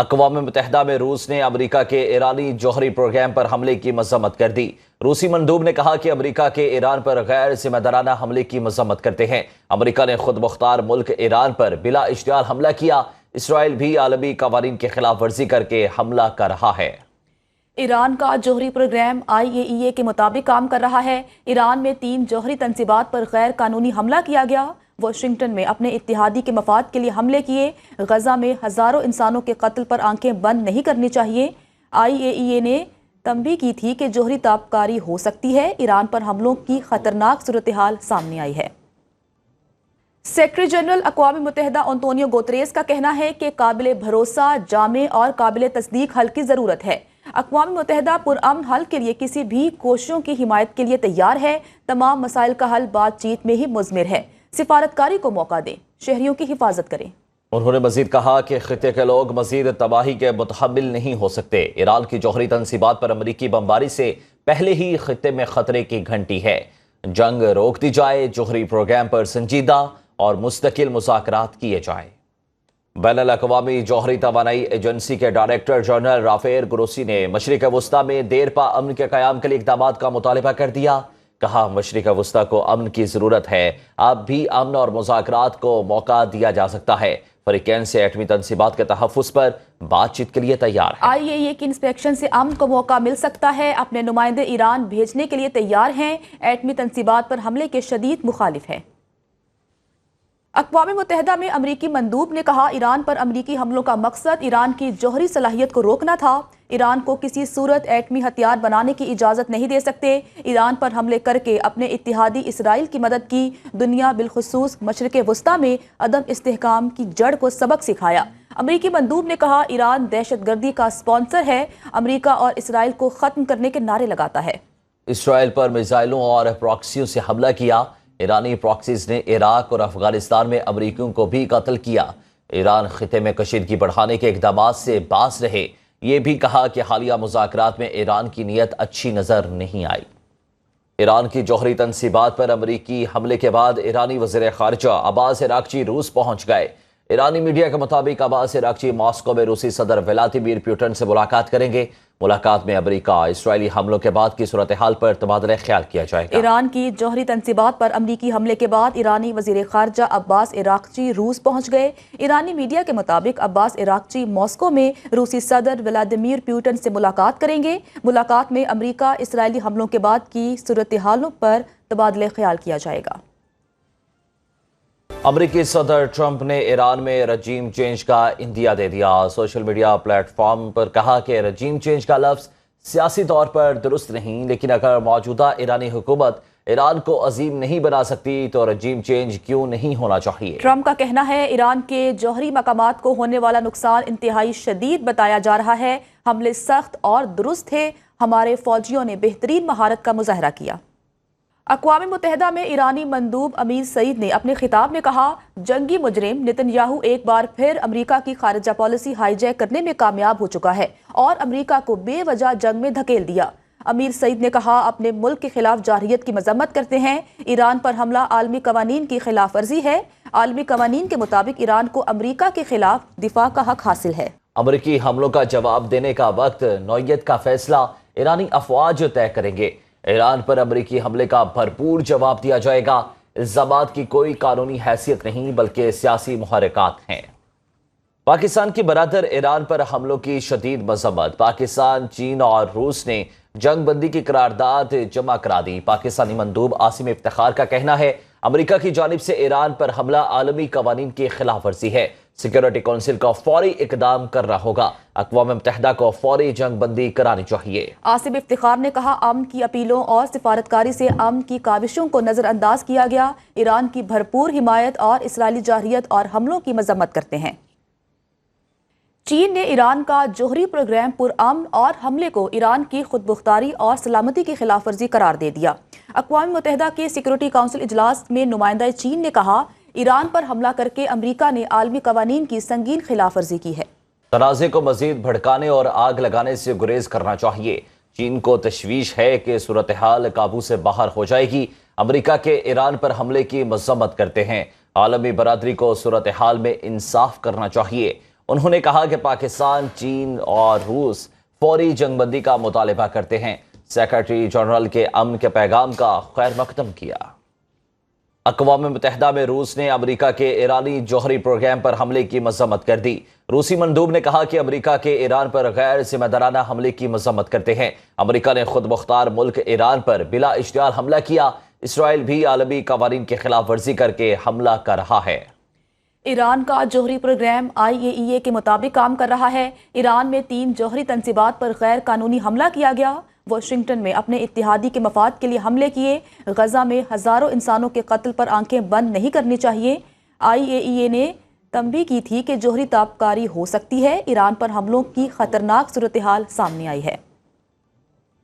اقوام متحدہ میں روس نے امریکہ کے ایرانی جوہری پروگرام پر حملے کی مذمت کر دی۔ روسی مندوب نے کہا کہ امریکہ کے ایران پر غیر ذمہ دارانہ حملے کی مذمت کرتے ہیں۔ امریکہ نے خود مختار ملک ایران پر بلا اشتعال حملہ کیا۔ اسرائیل بھی عالمی قوانین کی خلاف ورزی کر کے حملہ کر رہا ہے۔ ایران کا جوہری پروگرام IAEA کے مطابق کام کر رہا ہے۔ ایران میں 3 جوہری تنصیبات پر غیر قانونی حملہ کیا گیا۔ واشنگٹن میں اپنے اتحادی کے مفاد کے لیے حملے کیے۔ غزہ میں ہزاروں انسانوں کے قتل پر آنکھیں بند نہیں کرنی چاہیے۔ IAEA نے تنبیہ کی تھی کہ جوہری تابکاری ہو سکتی ہے۔ ایران پر حملوں کی خطرناک صورتحال سامنے آئی ہے۔ سیکرٹری جنرل اقوام متحدہ انطونیو گوتریس کا کہنا ہے کہ قابل بھروسہ، جامع اور قابل تصدیق حل کی ضرورت ہے۔ اقوام متحدہ پرامن حل کے لیے کسی بھی کوششوں کی حمایت کے لیے تیار ہے۔ تمام مسائل کا حل بات چیت میں ہی مضمر ہے۔ سفارتکاری کو موقع دیں، شہریوں کی حفاظت کریں۔ انہوں نے مزید کہا کہ خطے کے لوگ مزید تباہی کے متحمل نہیں ہو سکتے۔ ایران کی جوہری تنصیبات پر امریکی بمباری سے پہلے ہی خطے میں خطرے کی گھنٹی ہے۔ جنگ روک دی جائے، جوہری پروگرام پر سنجیدہ اور مستقل مذاکرات کیے جائیں۔ بین الاقوامی جوہری توانائی ایجنسی کے ڈائریکٹر جنرل رافیل گروسی نے مشرق وسطی میں دیرپا امن کے قیام کے لیے اقدامات کا مطالبہ کر دیا۔ کہا مشرق وسطی کو امن کی ضرورت ہے، اب بھی امن اور مذاکرات کو موقع دیا جا سکتا ہے۔ فریقین سے ایٹمی تنصیبات کے تحفظ پر بات چیت کے لیے تیار ہے۔ IAEA کی انسپیکشن سے امن کو موقع مل سکتا ہے۔ اپنے نمائندے ایران بھیجنے کے لیے تیار ہیں۔ ایٹمی تنصیبات پر حملے کے شدید مخالف ہیں۔ اقوام متحدہ میں امریکی مندوب نے کہا ایران پر امریکی حملوں کا مقصد ایران کی جوہری صلاحیت کو روکنا تھا۔ ایران کو کسی صورت ایٹمی ہتھیار بنانے کی اجازت نہیں دے سکتے۔ ایران پر حملے کر کے اپنے اتحادی اسرائیل کی مدد کی۔ دنیا بالخصوص مشرق وسطی میں عدم استحکام کی جڑ کو سبق سکھایا۔ امریکی مندوب نے کہا ایران دہشت گردی کا سپانسر ہے، امریکہ اور اسرائیل کو ختم کرنے کے نعرے لگاتا ہے۔ اسرائیل پر میزائلوں اور پراکسیوں سے حملہ کیا۔ ایرانی پراکسیز نے عراق اور افغانستان میں امریکیوں کو بھی قتل کیا۔ ایران خطے میں کشیدگی بڑھانے کے اقدامات سے باز رہے۔ یہ بھی کہا کہ حالیہ مذاکرات میں ایران کی نیت اچھی نظر نہیں آئی۔ ایران کی جوہری تنصیبات پر امریکی حملے کے بعد ایرانی وزیر خارجہ عباس عراقچی روس پہنچ گئے۔ ایرانی میڈیا کے مطابق عباس عراقچی ماسکو میں روسی صدر ولادیمیر پوٹن سے ملاقات کریں گے۔ ملاقات میں امریکہ اسرائیلی حملوں کے بعد کی صورتحال پر تبادلہ خیال کیا جائے گا۔ ایران کی جوہری تنصیبات پر امریکی حملے کے بعد ایرانی وزیر خارجہ عباس عراقچی روس پہنچ گئے۔ ایرانی میڈیا کے مطابق عباس عراقچی ماسکو میں روسی صدر ولادیمیر پوٹن سے ملاقات کریں گے۔ ملاقات میں امریکہ اسرائیلی حملوں کے بعد کی صورتحالوں پر تبادلہ خیال کیا جائے گا۔ امریکی صدر ٹرمپ نے ایران میں رجیم چینج کا اندیا دے دیا۔ سوشل میڈیا پلیٹ فارم پر کہا کہ رجیم چینج کا لفظ سیاسی طور پر درست نہیں، لیکن اگر موجودہ ایرانی حکومت ایران کو عظیم نہیں بنا سکتی تو رجیم چینج کیوں نہیں ہونا چاہیے۔ ٹرمپ کا کہنا ہے ایران کے جوہری مقامات کو ہونے والا نقصان انتہائی شدید بتایا جا رہا ہے۔ حملے سخت اور درست تھے، ہمارے فوجیوں نے بہترین مہارت کا مظاہرہ کیا۔ اقوام متحدہ میں ایرانی مندوب امیر سعید نے اپنے خطاب میں کہا جنگی مجرم نتن یاہو ایک بار پھر امریکہ کی خارجہ پالیسی ہائی جیک کرنے میں کامیاب ہو چکا ہے اور امریکہ کو بے وجہ جنگ میں دھکیل دیا۔ امیر سعید نے کہا اپنے ملک کے خلاف جارحیت کی مذمت کرتے ہیں۔ ایران پر حملہ عالمی قوانین کی خلاف ورزی ہے۔ عالمی قوانین کے مطابق ایران کو امریکہ کے خلاف دفاع کا حق حاصل ہے۔ امریکی حملوں کا جواب دینے کا وقت، نوعیت کا فیصلہ ایرانی افواج طے کریں گے۔ ایران پر امریکی حملے کا بھرپور جواب دیا جائے گا۔ الزامات کی کوئی قانونی حیثیت نہیں بلکہ سیاسی محرکات ہیں۔ پاکستان کی برادر ایران پر حملوں کی شدید مذمت۔ پاکستان، چین اور روس نے جنگ بندی کی قرارداد جمع کرا دی۔ پاکستانی مندوب عاصم افتخار کا کہنا ہے امریکہ کی جانب سے ایران پر حملہ عالمی قوانین کی خلاف ورزی ہے۔ سیکیورٹی کونسل کو فوری اقدام کرنا ہوگا۔ اقوام متحدہ کو فوری جنگ بندی کرانی چاہیے۔ عاصم افتخار نے کہا امن کی اپیلوں اور سفارتکاری سے امن کی کاوشوں کو نظر انداز کیا گیا۔ ایران کی بھرپور حمایت اور اسرائیلی جارحیت اور حملوں کی مذمت کرتے ہیں۔ چین نے ایران کا جوہری پروگرام پرامن اور حملے کو ایران کی خود مختاری اور سلامتی کی خلاف ورزی قرار دے دیا۔ اقوام متحدہ کے سیکیورٹی کونسل اجلاس میں نمائندہ چین نے کہا ایران پر حملہ کر کے امریکہ نے عالمی قوانین کی سنگین خلاف ورزی کی ہے۔ تنازع کو مزید بھڑکانے اور آگ لگانے سے گریز کرنا چاہیے۔ چین کو تشویش ہے کہ صورتحال قابو سے باہر ہو جائے گی۔ امریکہ کے ایران پر حملے کی مذمت کرتے ہیں۔ عالمی برادری کو صورتحال میں انصاف کرنا چاہیے۔ انہوں نے کہا کہ پاکستان، چین اور روس فوری جنگ بندی کا مطالبہ کرتے ہیں۔ سیکرٹری جنرل کے امن کے پیغام کا خیر مقدم کیا۔ اقوام متحدہ میں روس نے امریکہ کے ایرانی جوہری پروگرام پر حملے کی مذمت کر دی۔ روسی مندوب نے کہا کہ امریکہ کے ایران پر غیر ذمہ دارانہ حملے کی مذمت کرتے ہیں۔ امریکہ نے خود مختار ملک ایران پر بلا اشتعال حملہ کیا۔ اسرائیل بھی عالمی قوانین کی خلاف ورزی کر کے حملہ کر رہا ہے۔ ایران کا جوہری پروگرام IAEA کے مطابق کام کر رہا ہے۔ ایران میں 3 جوہری تنصیبات پر غیر قانونی حملہ کیا گیا۔ واشنگٹن میں اپنے اتحادی کے مفاد کے لیے حملے کیے۔ غزہ میں ہزاروں انسانوں کے قتل پر آنکھیں بند نہیں کرنی چاہیے۔ IAEA نے تنبیہ کی تھی کہ جوہری تابکاری ہو سکتی ہے۔ ایران پر حملوں کی خطرناک صورتحال سامنے آئی ہے۔